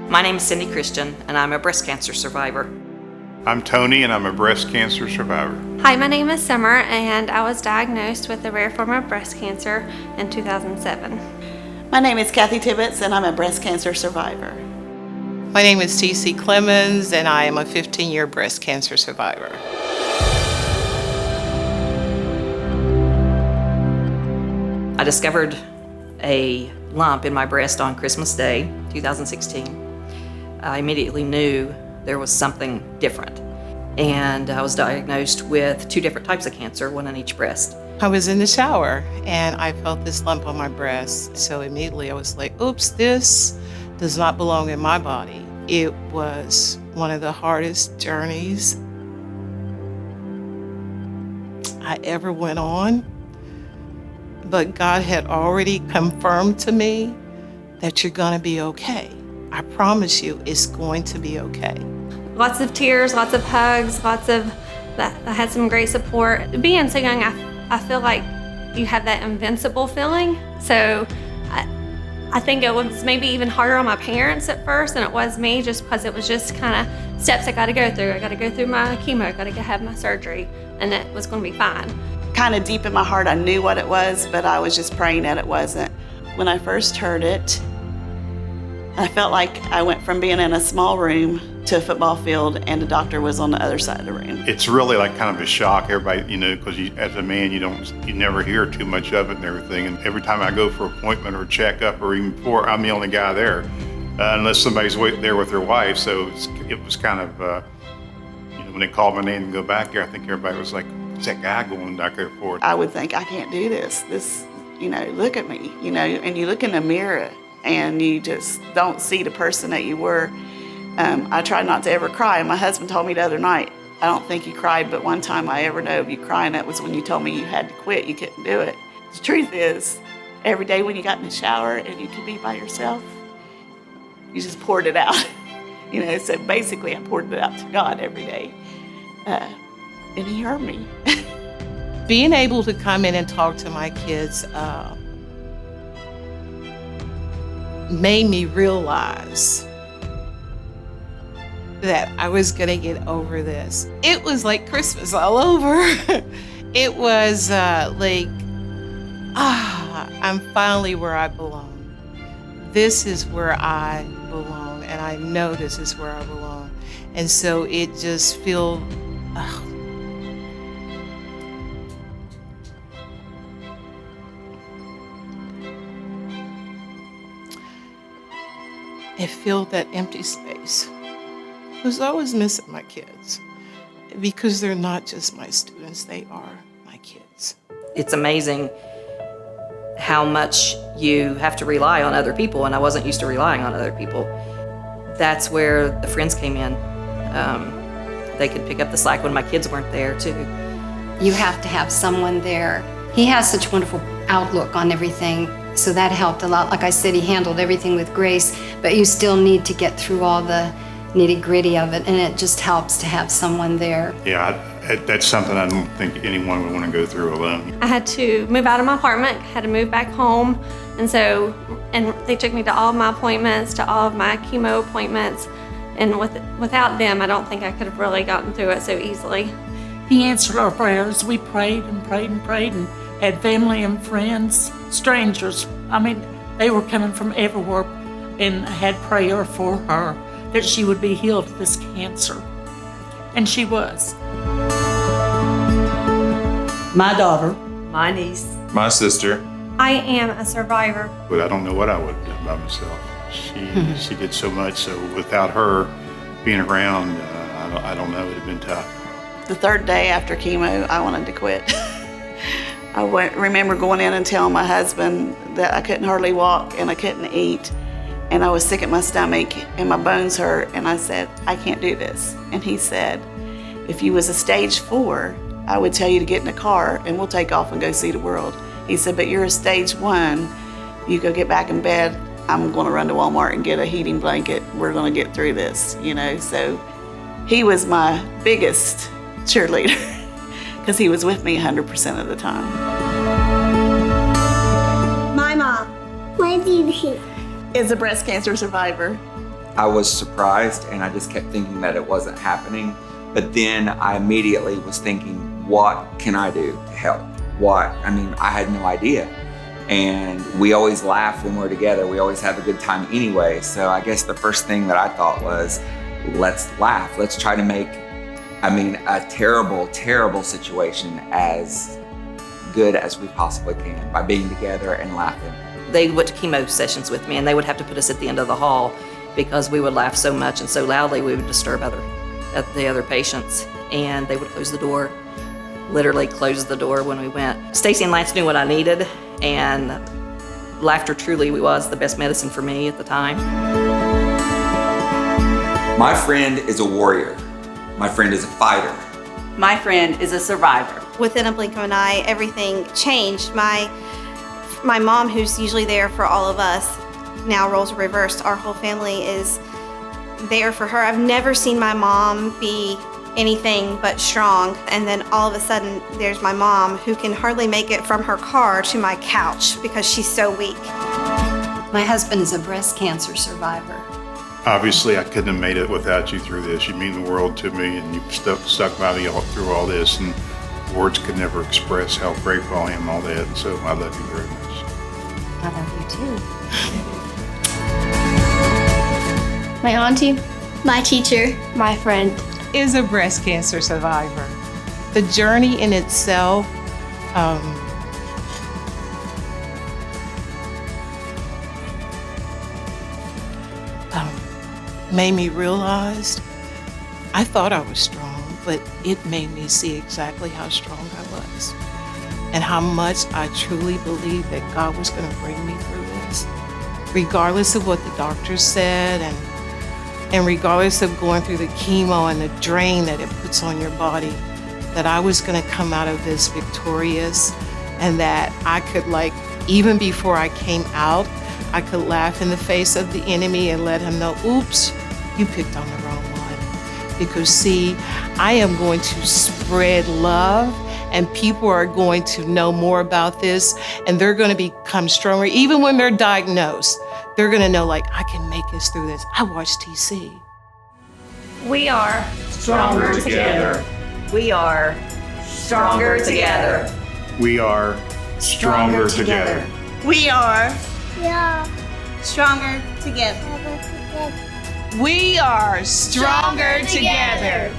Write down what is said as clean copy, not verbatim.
My name is Cindy Christian, and I'm a breast cancer survivor. I'm Tony, and I'm a breast cancer survivor. Hi, my name is Summer, and I was diagnosed with a rare form of breast cancer in 2007. My name is Kathy Tibbetts, and I'm a breast cancer survivor. My name is T.C. Clemens, and I am a 15-year breast cancer survivor. I discovered a lump in my breast on Christmas Day, 2016. I immediately knew there was something different, and I was diagnosed with 2 different types of cancer, one in each breast. I was in the shower, and I felt this lump on my breast, so immediately I was like, oops, this does not belong in my body. It was one of the hardest journeys I ever went on. But God had already confirmed to me that you're going to be okay. I promise you it's going to be okay. Lots of tears, lots of hugs, I had some great support. Being so young, I feel like you have that invincible feeling. So I think it was maybe even harder on my parents at first than it was me, just because it was just kind of steps I got to go through. I got to go through my chemo, I got to have my surgery, and it was going to be fine. Kind of deep in my heart, I knew what it was, but I was just praying that it wasn't. When I first heard it, I felt like I went from being in a small room to a football field, and the doctor was on the other side of the room. It's really like kind of a shock, everybody, because as a man, you never hear too much of it and everything. And every time I go for an appointment or checkup, or even before, I'm the only guy there, unless somebody's there with their wife. So it was kind of, when they called my name and go back there, I think everybody was like, what's that guy going back there for? I would think, I can't do this. Look at me, and you look in the mirror and you just don't see the person that you were. I tried not to ever cry. My husband told me the other night, I don't think you cried, but one time I ever know of you crying, that was when you told me you had to quit, you couldn't do it. The truth is, every day when you got in the shower and you could be by yourself, you just poured it out. So basically I poured it out to God every day. And he heard me. Being able to come in and talk to my kids made me realize that I was going to get over this. It was like Christmas all over. It was I'm finally where I belong. This is where I belong, and I know this is where I belong. And so it just feels, it filled that empty space. Because I was missing my kids, because they're not just my students, they are my kids. It's amazing how much you have to rely on other people, and I wasn't used to relying on other people. That's where the friends came in. They could pick up the slack when my kids weren't there too. You have to have someone there. He has such a wonderful outlook on everything, so that helped a lot. Like I said, he handled everything with grace, but you still need to get through all the nitty-gritty of it, and it just helps to have someone there. Yeah, that's something I don't think anyone would want to go through alone. I had to move out of my apartment, had to move back home, and they took me to all of my appointments, to all of my chemo appointments, and without them, I don't think I could have really gotten through it so easily. He answered our prayers. We prayed and prayed and prayed, and had family and friends, strangers. They were coming from everywhere, and had prayer for her, that she would be healed of this cancer. And she was. My daughter. My niece. My sister. I am a survivor. But I don't know what I would have done by myself. She did so much, so without her being around, I don't know, it would have been tough. The third day after chemo, I wanted to quit. I remember going in and telling my husband that I couldn't hardly walk and I couldn't eat, and I was sick at my stomach and my bones hurt, and I said, I can't do this. And he said, if you was a stage 4, I would tell you to get in the car and we'll take off and go see the world. He said, but you're a stage 1, you go get back in bed, I'm gonna run to Walmart and get a heating blanket, we're gonna get through this, So he was my biggest cheerleader, because he was with me 100% of the time. My mom. My dad is a breast cancer survivor. I was surprised, and I just kept thinking that it wasn't happening. But then I immediately was thinking, what can I do to help? I had no idea. And we always laugh when we're together. We always have a good time anyway. So I guess the first thing that I thought was, let's laugh. Let's try to make, a terrible, terrible situation as good as we possibly can by being together and laughing. They went to chemo sessions with me, and they would have to put us at the end of the hall because we would laugh so much and so loudly we would disturb the other patients. And they would close the door, literally close the door when we went. Stacy and Lance knew what I needed, and laughter truly was the best medicine for me at the time. My friend is a warrior. My friend is a fighter. My friend is a survivor. Within a blink of an eye, everything changed. My mom, who's usually there for all of us, now roles are reversed. Our whole family is there for her. I've never seen my mom be anything but strong. And then all of a sudden, there's my mom who can hardly make it from her car to my couch because she's so weak. My husband is a breast cancer survivor. Obviously, I couldn't have made it without you through this. You mean the world to me, and you've stuck by me all through all this, and words could never express how grateful I am, all that. And so I love you very much. I love you too. My auntie, my teacher, my friend. Is a breast cancer survivor. The journey in itself, made me realize I thought I was strong, but it made me see exactly how strong I was and how much I truly believed that God was going to bring me through this, regardless of what the doctors said and regardless of going through the chemo and the drain that it puts on your body, that I was going to come out of this victorious, and that I could, even before I came out, I could laugh in the face of the enemy and let him know, oops, you picked on the wrong one. Because see, I am going to spread love, and people are going to know more about this, and they're going to become stronger. Even when they're diagnosed, they're going to know, I can make this through this. I watched TC. We are Stronger together. We are stronger together. We are stronger together. We are Yeah. stronger together. We are stronger together.